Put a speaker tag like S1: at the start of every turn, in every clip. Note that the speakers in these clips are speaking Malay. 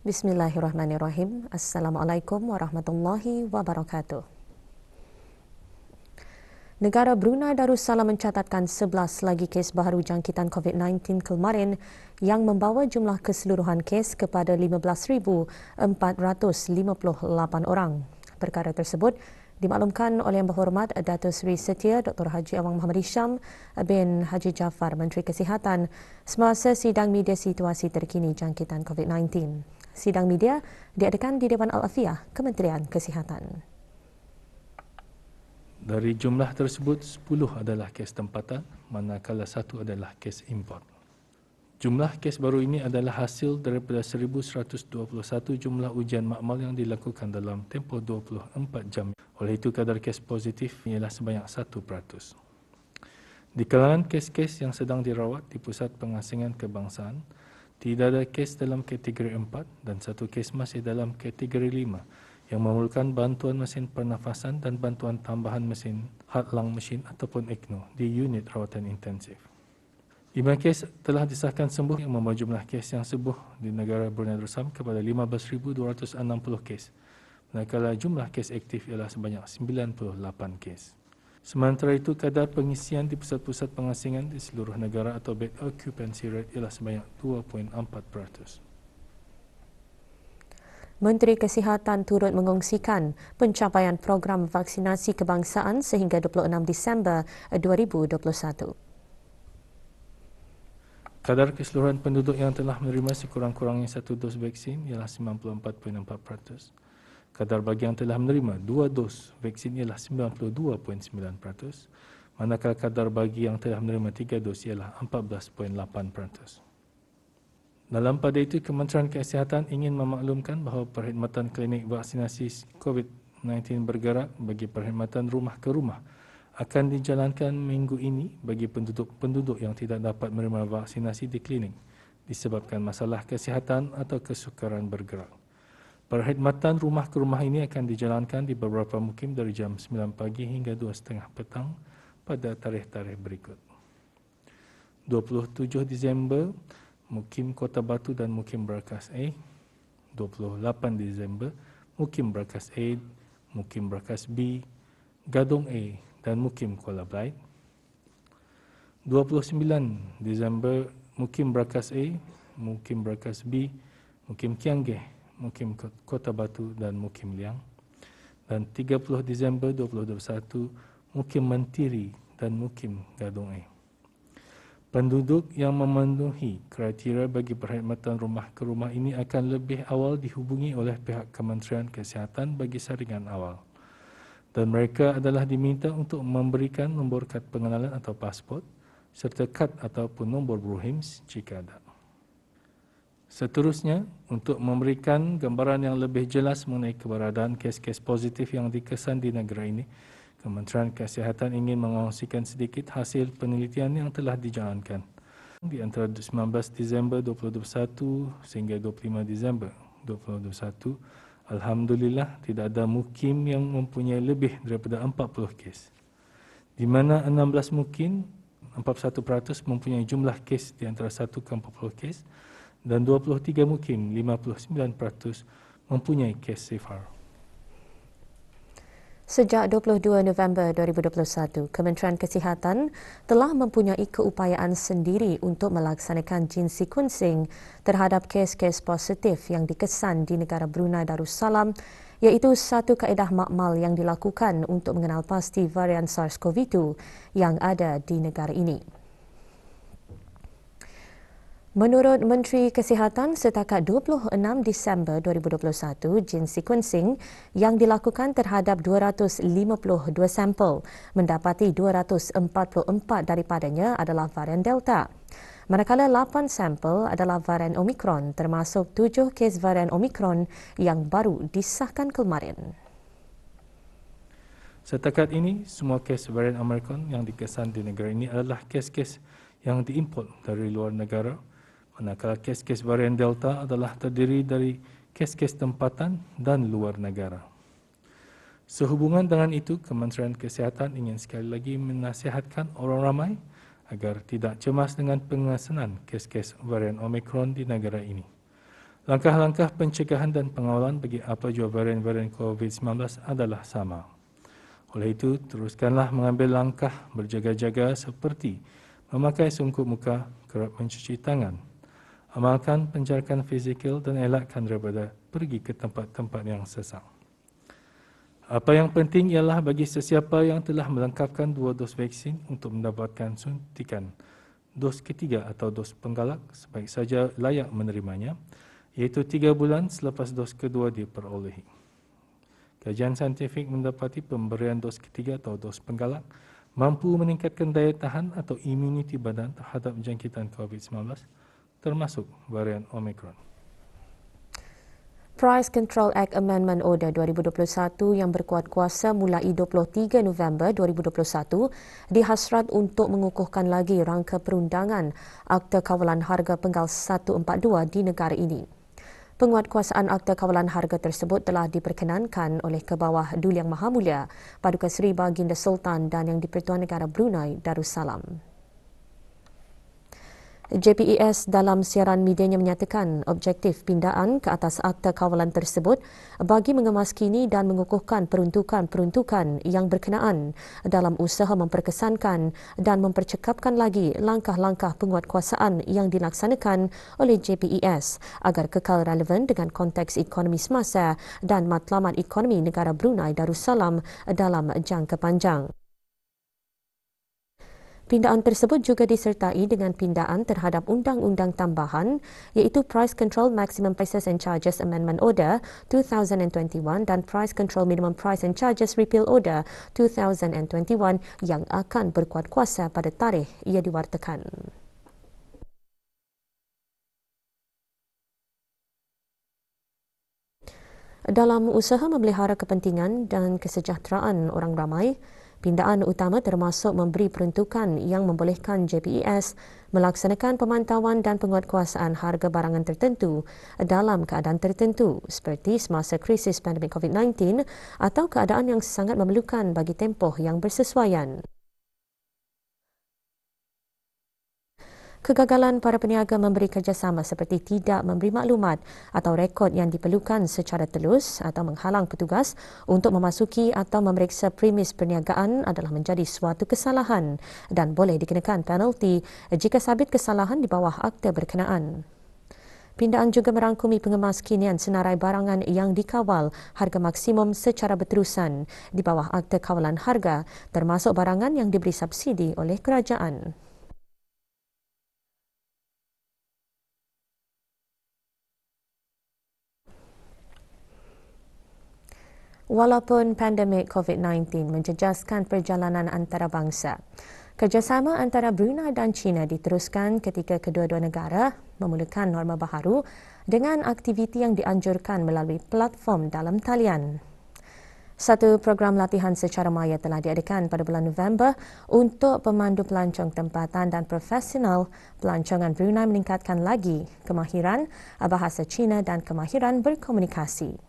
S1: Bismillahirrahmanirrahim. Assalamualaikum warahmatullahi wabarakatuh. Negara Brunei Darussalam mencatatkan 11 lagi kes baharu jangkitan COVID-19 kemarin yang membawa jumlah keseluruhan kes kepada 15,458 orang. Perkara tersebut dimaklumkan oleh Yang Berhormat Datuk Seri Setia Dr. Haji Awang Muhammad Hisham bin Haji Jaafar, Menteri Kesihatan, semasa sidang media situasi terkini jangkitan COVID-19. Sidang media diadakan di Dewan Al-Afiah, Kementerian Kesihatan.
S2: Dari jumlah tersebut, 10 adalah kes tempatan, manakala 1 adalah kes import. Jumlah kes baru ini adalah hasil daripada 1,121 jumlah ujian makmal yang dilakukan dalam tempoh 24 jam. Oleh itu, kadar kes positif ialah sebanyak 1%. Di kalangan kes-kes yang sedang dirawat di Pusat Pengasingan Kebangsaan, tidak ada kes dalam kategori 4 dan 1 kes masih dalam kategori 5 yang memerlukan bantuan mesin pernafasan dan bantuan tambahan mesin hadlang mesin ataupun ECMO di unit rawatan intensif. 5 kes telah disahkan sembuh yang membawa jumlah kes yang sembuh di negara Brunei Darussalam kepada 15,260 kes. Manakala jumlah kes aktif ialah sebanyak 98 kes. Sementara itu, kadar pengisian di pusat-pusat pengasingan di seluruh negara atau bed occupancy rate ialah sebanyak 2.4%.
S1: Menteri Kesihatan turut mengongsikan pencapaian program vaksinasi kebangsaan sehingga 26 Disember 2021.
S2: Kadar keseluruhan penduduk yang telah menerima sekurang-kurangnya 1 dos vaksin ialah 94.4%. Kadar bagi yang telah menerima 2 dos vaksin ialah 92.9%, manakala kadar bagi yang telah menerima 3 dos ialah 14.8%. Dalam pada itu, Kementerian Kesihatan ingin memaklumkan bahawa perkhidmatan klinik vaksinasi COVID-19 bergerak bagi perkhidmatan rumah ke rumah akan dijalankan minggu ini bagi penduduk-penduduk yang tidak dapat menerima vaksinasi di klinik disebabkan masalah kesihatan atau kesukaran bergerak. Perkhidmatan rumah ke rumah ini akan dijalankan di beberapa mukim dari jam 9 pagi hingga 2.30 petang pada tarikh-tarikh berikut. 27 Disember, Mukim Kota Batu dan Mukim Berkas A. 28 Disember, Mukim Berkas A, Mukim Berkas B, Gadong A dan Mukim Kuala Belait. 29 Disember, Mukim Berkas A, Mukim Berkas B, Mukim Kianggeh, Mukim Kota Batu dan Mukim Liang. Dan 30 Disember 2021, Mukim Mentiri dan Mukim Gadong A. Penduduk yang memenuhi kriteria bagi perkhidmatan rumah ke rumah ini akan lebih awal dihubungi oleh pihak Kementerian Kesihatan bagi saringan awal. Dan mereka adalah diminta untuk memberikan nombor kad pengenalan atau pasport serta kad ataupun nombor BRUHIMS jika ada. Seterusnya, untuk memberikan gambaran yang lebih jelas mengenai keberadaan kes-kes positif yang dikesan di negara ini, Kementerian Kesihatan ingin mengongsikan sedikit hasil penelitian yang telah dijalankan. Di antara 19 Disember 2021 sehingga 25 Disember 2021, alhamdulillah tidak ada mukim yang mempunyai lebih daripada 40 kes. Di mana 16 mukim, 41% mempunyai jumlah kes di antara 1 ke 40 kes, dan 23 mukim, 59% mempunyai kes sifar.
S1: Sejak 22 November 2021, Kementerian Kesihatan telah mempunyai keupayaan sendiri untuk melaksanakan gene sequencing terhadap kes-kes positif yang dikesan di negara Brunei Darussalam, iaitu satu kaedah makmal yang dilakukan untuk mengenal pasti varian SARS-CoV-2 yang ada di negara ini. Menurut Menteri Kesihatan, setakat 26 Disember 2021, gene sequencing yang dilakukan terhadap 252 sampel mendapati 244 daripadanya adalah varian Delta. Manakala 8 sampel adalah varian Omicron, termasuk 7 kes varian Omicron yang baru disahkan kemarin.
S2: Setakat ini, semua kes varian Omicron yang dikesan di negara ini adalah kes-kes yang diimport dari luar negara, manakala kes-kes varian Delta adalah terdiri dari kes-kes tempatan dan luar negara. Sehubungan dengan itu, Kementerian Kesihatan ingin sekali lagi menasihatkan orang ramai agar tidak cemas dengan pengesanan kes-kes varian Omicron di negara ini. Langkah-langkah pencegahan dan pengawalan bagi apa jua varian-varian COVID-19 adalah sama. Oleh itu, teruskanlah mengambil langkah berjaga-jaga seperti memakai sungkup muka, kerap mencuci tangan, amalkan penjarakan fizikal dan elakkan daripada pergi ke tempat-tempat yang sesak. Apa yang penting ialah bagi sesiapa yang telah melengkapkan 2 dos vaksin untuk mendapatkan suntikan dos ketiga atau dos penggalak sebaik saja layak menerimanya, iaitu 3 bulan selepas dos kedua diperolehi. Kajian saintifik mendapati pemberian dos ketiga atau dos penggalak mampu meningkatkan daya tahan atau imuniti badan terhadap jangkitan COVID-19 termasuk varian Omicron.
S1: Price Control Act Amendment Order 2021 yang berkuat kuasa mulai 23 November 2021 dihasrat untuk mengukuhkan lagi rangka perundangan Akta Kawalan Harga Penggal 142 di negara ini. Penguatkuasaan Akta Kawalan Harga tersebut telah diperkenankan oleh Kebawah Duli Yang Maha Mulia Paduka Seri Baginda Sultan dan Yang di-Pertuan Negara Brunei Darussalam. JPES dalam siaran medianya menyatakan objektif pindaan ke atas akta kawalan tersebut bagi mengemaskini dan mengukuhkan peruntukan-peruntukan yang berkenaan dalam usaha memperkesankan dan mempercekapkan lagi langkah-langkah penguatkuasaan yang dilaksanakan oleh JPES agar kekal relevan dengan konteks ekonomi semasa dan matlamat ekonomi negara Brunei Darussalam dalam jangka panjang. Pindaan tersebut juga disertai dengan pindaan terhadap undang-undang tambahan iaitu Price Control Maximum Prices and Charges Amendment Order 2021 dan Price Control Minimum Price and Charges Repeal Order 2021 yang akan berkuat kuasa pada tarikh ia diwartakan. Dalam usaha memelihara kepentingan dan kesejahteraan orang ramai, pindaan utama termasuk memberi peruntukan yang membolehkan JPES melaksanakan pemantauan dan penguatkuasaan harga barangan tertentu dalam keadaan tertentu seperti semasa krisis pandemik COVID-19 atau keadaan yang sangat memerlukan bagi tempoh yang bersesuaian. Kegagalan para peniaga memberi kerjasama seperti tidak memberi maklumat atau rekod yang diperlukan secara telus atau menghalang petugas untuk memasuki atau memeriksa premis perniagaan adalah menjadi suatu kesalahan dan boleh dikenakan penalti jika sabit kesalahan di bawah akta berkenaan. Pindaan juga merangkumi pengemaskinian senarai barangan yang dikawal harga maksimum secara berterusan di bawah akta kawalan harga termasuk barangan yang diberi subsidi oleh kerajaan. Walaupun pandemik COVID-19 menjejaskan perjalanan antarabangsa, kerjasama antara Brunei dan China diteruskan ketika kedua-dua negara memulakan norma baharu dengan aktiviti yang dianjurkan melalui platform dalam talian. Satu program latihan secara maya telah diadakan pada bulan November untuk pemandu pelancong tempatan dan profesional pelancongan Brunei meningkatkan lagi kemahiran bahasa Cina dan kemahiran berkomunikasi.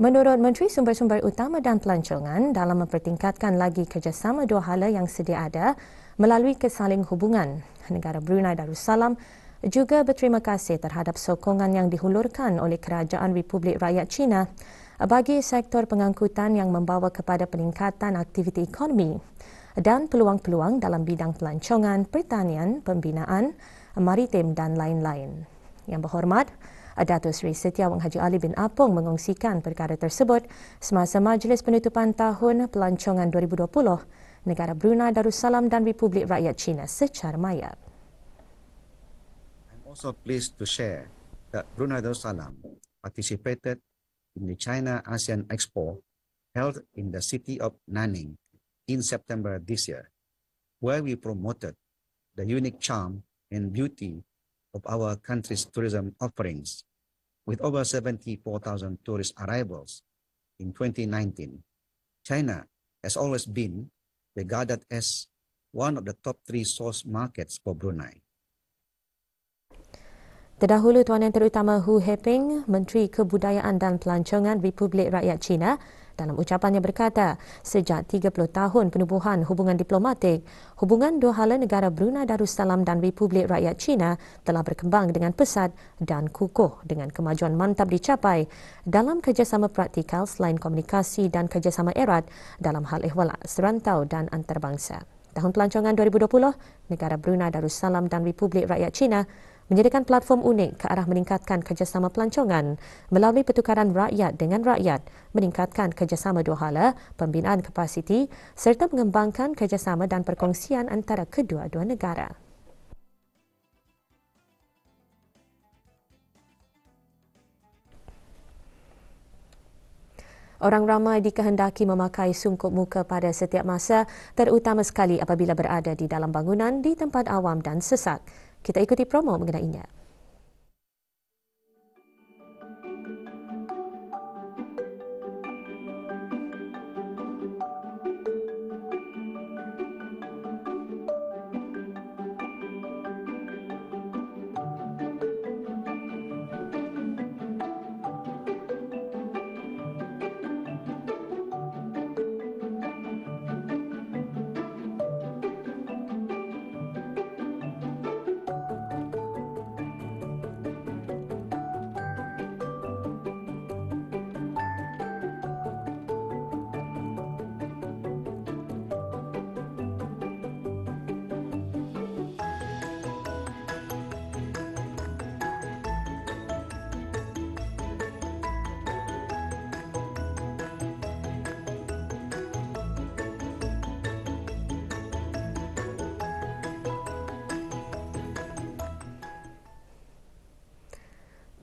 S1: Menurut Menteri Sumber-Sumber Utama dan Pelancongan, dalam mempertingkatkan lagi kerjasama dua hala yang sedia ada melalui kesaling hubungan, negara Brunei Darussalam juga berterima kasih terhadap sokongan yang dihulurkan oleh Kerajaan Republik Rakyat China bagi sektor pengangkutan yang membawa kepada peningkatan aktiviti ekonomi dan peluang-peluang dalam bidang pelancongan, pertanian, pembinaan, maritim dan lain-lain. Yang berhormat, Datuk Seri Setiawang Haji Ali bin Apong mengongsikan perkara tersebut semasa Majlis Penutupan Tahun Pelancongan 2020 negara Brunei Darussalam dan Republik Rakyat China secara maya.
S3: I'm also pleased to share that Brunei Darussalam participated in the China ASEAN Expo held in the city of Nanning in September this year, where we promoted the unique charm and beauty of our country's tourism offerings. With over 74,000 tourist arrivals in 2019, China has always been regarded as one of the top 3 source markets for Brunei.
S1: Terdahulu Tuan Yang Terutama Hu Heping, Menteri Kebudayaan dan Pelancongan Republik Rakyat China, Dalam ucapannya berkata, sejak 30 tahun penubuhan hubungan diplomatik, hubungan dua hala negara Brunei Darussalam dan Republik Rakyat China telah berkembang dengan pesat dan kukuh dengan kemajuan mantap dicapai dalam kerjasama praktikal selain komunikasi dan kerjasama erat dalam hal ehwal serantau dan antarabangsa. Tahun pelancongan 2020, negara Brunei Darussalam dan Republik Rakyat China menyediakan platform unik ke arah meningkatkan kerjasama pelancongan melalui pertukaran rakyat dengan rakyat, meningkatkan kerjasama dua hala, pembinaan kapasiti serta mengembangkan kerjasama dan perkongsian antara kedua-dua negara. Orang ramai dikehendaki memakai sungkup muka pada setiap masa, terutama sekali apabila berada di dalam bangunan di tempat awam dan sesak. Kita ikuti promo mengenainya.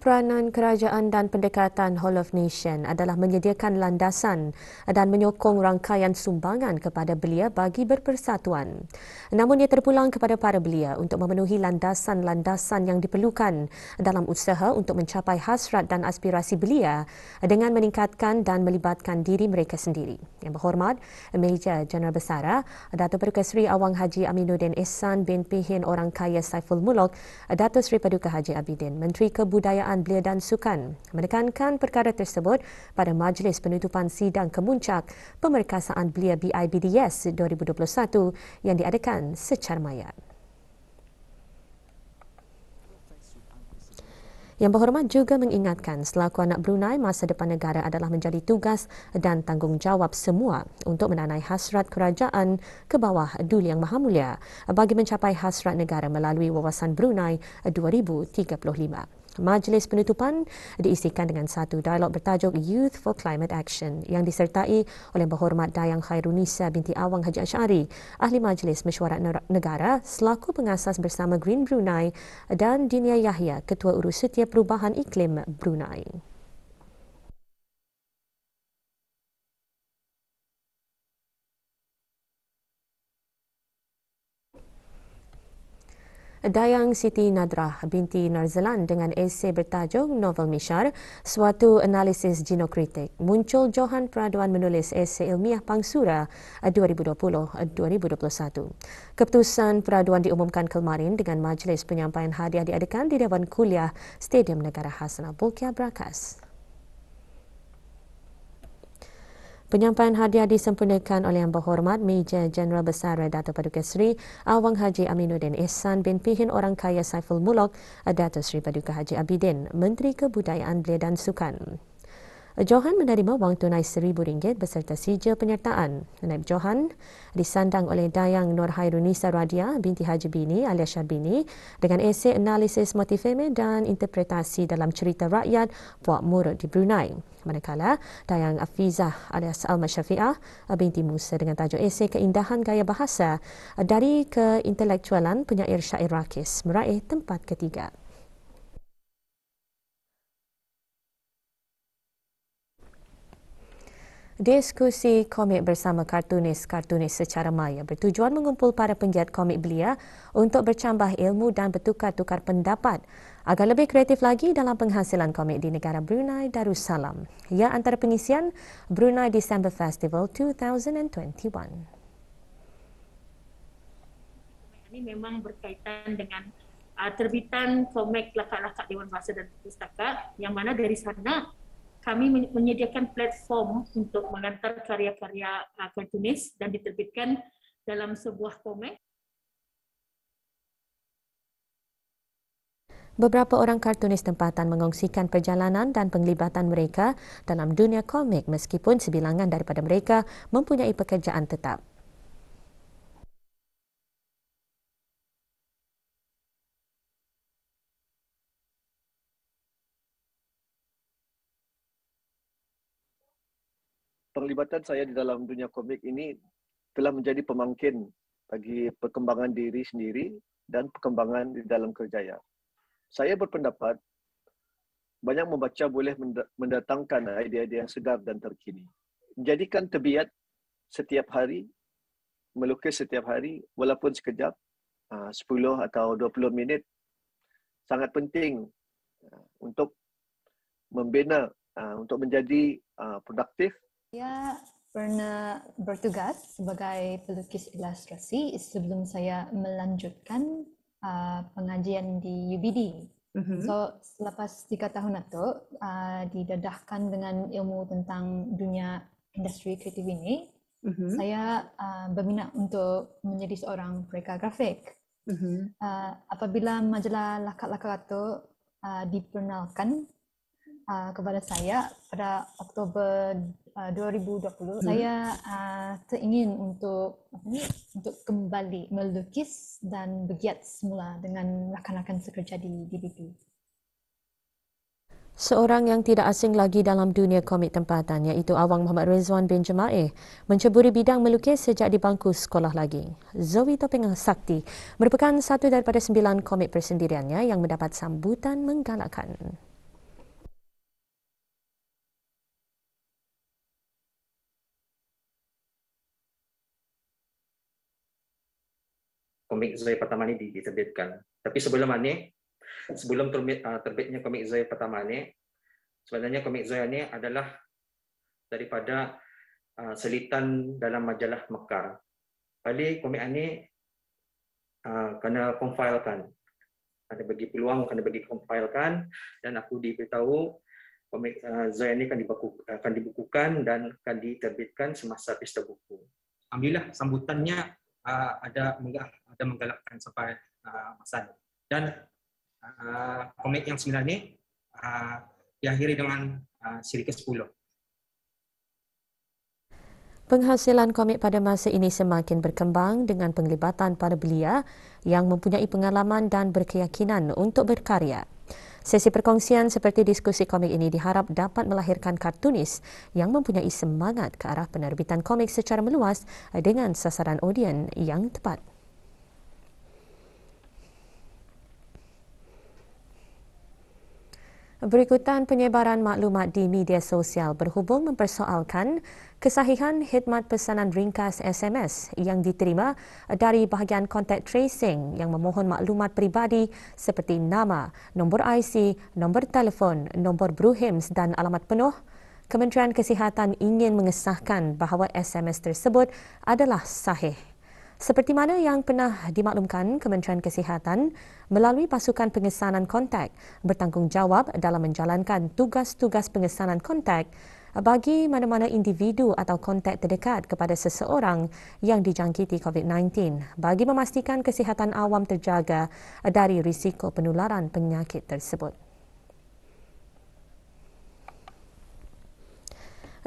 S1: Peranan kerajaan dan pendekatan Whole of Nation adalah menyediakan landasan dan menyokong rangkaian sumbangan kepada belia bagi berpersatuan. Namun ia terpulang kepada para belia untuk memenuhi landasan-landasan yang diperlukan dalam usaha untuk mencapai hasrat dan aspirasi belia dengan meningkatkan dan melibatkan diri mereka sendiri. Yang berhormat, Meja Jeneral Besara Datuk Paduka Seri Awang Haji Aminuddin Ehsan bin Pihin Orang Kaya Saiful Mulok, Datuk Seri Paduka Haji Abidin, Menteri Kebudayaan Belia dan Sukan, menekankan perkara tersebut pada majlis penutupan sidang kemuncak pemerkasaan belia BIBDS 2021 yang diadakan secara maya. Yang berhormat juga mengingatkan selaku anak Brunei, masa depan negara adalah menjadi tugas dan tanggungjawab semua untuk menanai hasrat kerajaan ke bawah Duli Yang Maha Mulia bagi mencapai hasrat negara melalui Wawasan Brunei 2035. Majlis penutupan diisikan dengan satu dialog bertajuk Youth for Climate Action yang disertai oleh Berhormat Dayang Khairunisa binti Awang Haji Ash'ari, Ahli Majlis Mesyuarat Negara selaku pengasas bersama Green Brunei, dan Dinia Yahya, Ketua Urus Setia Perubahan Iklim Brunei. Dayang Siti Nadrah binti Narzalan dengan esei bertajuk Novel Mishar, suatu analisis genokritik, muncul Johan Peraduan menulis esei ilmiah Pangsura 2020-2021. Keputusan peraduan diumumkan kemarin dengan majlis penyampaian hadiah diadakan di Dewan Kuliah Stadium Negara Hasanah Bolkiah Brakas. Penyampaian hadiah disempurnakan oleh Yang Berhormat Meja Jeneral Besara Datuk Paduka Seri Awang Haji Aminuddin Ehsan bin Pihin Orang Kaya Saiful Mulok, Datuk Seri Paduka Haji Abidin, Menteri Kebudayaan Belia dan Sukan. Johan menerima wang tunai RM1,000 beserta sijil penyertaan. Naib Johan disandang oleh Dayang Nur Hairunisa Radia binti Haji Bini alias Syarbini dengan esei analisis motifeme dan interpretasi dalam cerita rakyat Puak Murut di Brunei. Manakala Dayang Afizah alias Alma Syafi'ah binti Musa dengan tajuk esei Keindahan Gaya Bahasa dari Keintelektualan Penyair Syair Rakis meraih tempat ketiga. Diskusi komik bersama kartunis-kartunis secara maya bertujuan mengumpul para penggiat komik belia untuk bercambah ilmu dan bertukar-tukar pendapat agar lebih kreatif lagi dalam penghasilan komik di negara Brunei Darussalam. Ia antara pengisian Brunei December Festival 2021.
S4: Ini memang berkaitan dengan terbitan komik Lakak-Lakak Dewan Bahasa dan Pustaka, yang mana dari sana kami menyediakan platform untuk mengantar karya-karya kartunis dan diterbitkan dalam sebuah komik.
S1: Beberapa orang kartunis tempatan mengongsikan perjalanan dan penglibatan mereka dalam dunia komik meskipun sebilangan daripada mereka mempunyai pekerjaan tetap.
S5: Penglibatan saya di dalam dunia komik ini telah menjadi pemangkin bagi perkembangan diri sendiri dan perkembangan di dalam kerjaya. Saya berpendapat banyak membaca boleh mendatangkan idea-idea yang segar dan terkini. Jadikan terbiat setiap hari, melukis setiap hari walaupun sekejap, 10 atau 20 minit, sangat penting untuk membina, untuk menjadi produktif.
S6: Saya pernah bertugas sebagai pelukis ilustrasi sebelum saya melanjutkan pengajian di UBD. So, selepas 3 tahun itu, didedahkan dengan ilmu tentang dunia industri kreatif ini, saya berminat untuk menjadi seorang pereka grafik. Apabila majalah Lakat-Lakat itu diperkenalkan kepada saya pada Oktober 2020, saya teringin untuk kembali melukis dan bergiat semula dengan rakan-rakan sekerja di DBP.
S1: Seorang yang tidak asing lagi dalam dunia komik tempatan iaitu Awang Muhammad Rizwan bin Jemaeh menceburi bidang melukis sejak di bangku sekolah lagi. Zoe Topeng Sakti merupakan satu daripada 9 komik persendiriannya yang mendapat sambutan menggalakkan.
S7: Komik Zoe pertama ini diterbitkan. Tapi sebelum terbitnya komik Zoe pertama ini, sebenarnya komik Zoe ini adalah daripada selitan dalam majalah Mekar. Kali komik ini kena compilekan. Ada bagi peluang, kena bagi compilekan, dan aku diberitahu komik Zoe ini akan dibukukan dan akan diterbitkan semasa pesta buku. Alhamdulillah sambutannya ada menggalakkan sampai masa ini. Dan komik yang 9 ini diakhiri dengan siri ke-10.
S1: Penghasilan komik pada masa ini semakin berkembang dengan penglibatan para belia yang mempunyai pengalaman dan berkeyakinan untuk berkarya. Sesi perkongsian seperti diskusi komik ini diharap dapat melahirkan kartunis yang mempunyai semangat ke arah penerbitan komik secara meluas dengan sasaran audien yang tepat. Berikutan penyebaran maklumat di media sosial berhubung mempersoalkan kesahihan khidmat pesanan ringkas SMS yang diterima dari bahagian contact tracing yang memohon maklumat peribadi seperti nama, nombor IC, nombor telefon, nombor BRUHIMS dan alamat penuh. Kementerian Kesihatan ingin mengesahkan bahawa SMS tersebut adalah sahih. Seperti mana yang pernah dimaklumkan, Kementerian Kesihatan melalui pasukan pengesanan kontak bertanggungjawab dalam menjalankan tugas-tugas pengesanan kontak bagi mana-mana individu atau kontak terdekat kepada seseorang yang dijangkiti COVID-19 bagi memastikan kesihatan awam terjaga dari risiko penularan penyakit tersebut.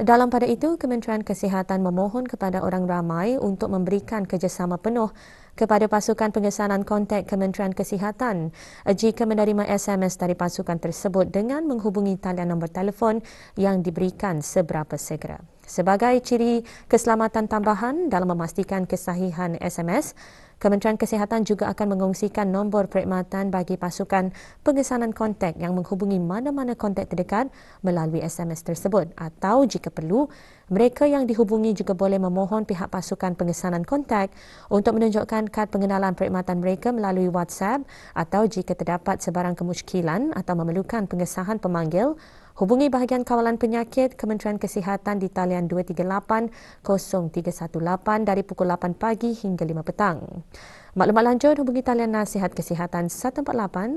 S1: Dalam pada itu, Kementerian Kesihatan memohon kepada orang ramai untuk memberikan kerjasama penuh kepada pasukan pengesanan kontak Kementerian Kesihatan jika menerima SMS dari pasukan tersebut dengan menghubungi talian nombor telefon yang diberikan seberapa segera. Sebagai ciri keselamatan tambahan dalam memastikan kesahihan SMS, Kementerian Kesihatan juga akan mengongsikan nombor perkhidmatan bagi pasukan pengesanan kontak yang menghubungi mana-mana kontak terdekat melalui SMS tersebut, atau jika perlu, mereka yang dihubungi juga boleh memohon pihak pasukan pengesanan kontak untuk menunjukkan kad pengenalan perkhidmatan mereka melalui WhatsApp, atau jika terdapat sebarang kemusykilan atau memerlukan pengesahan pemanggil, hubungi bahagian kawalan penyakit Kementerian Kesihatan di talian 238-0318 dari pukul 8 pagi hingga 5 petang. Maklumat lanjut hubungi talian nasihat kesihatan 148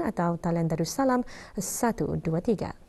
S1: atau talian Darussalam 123.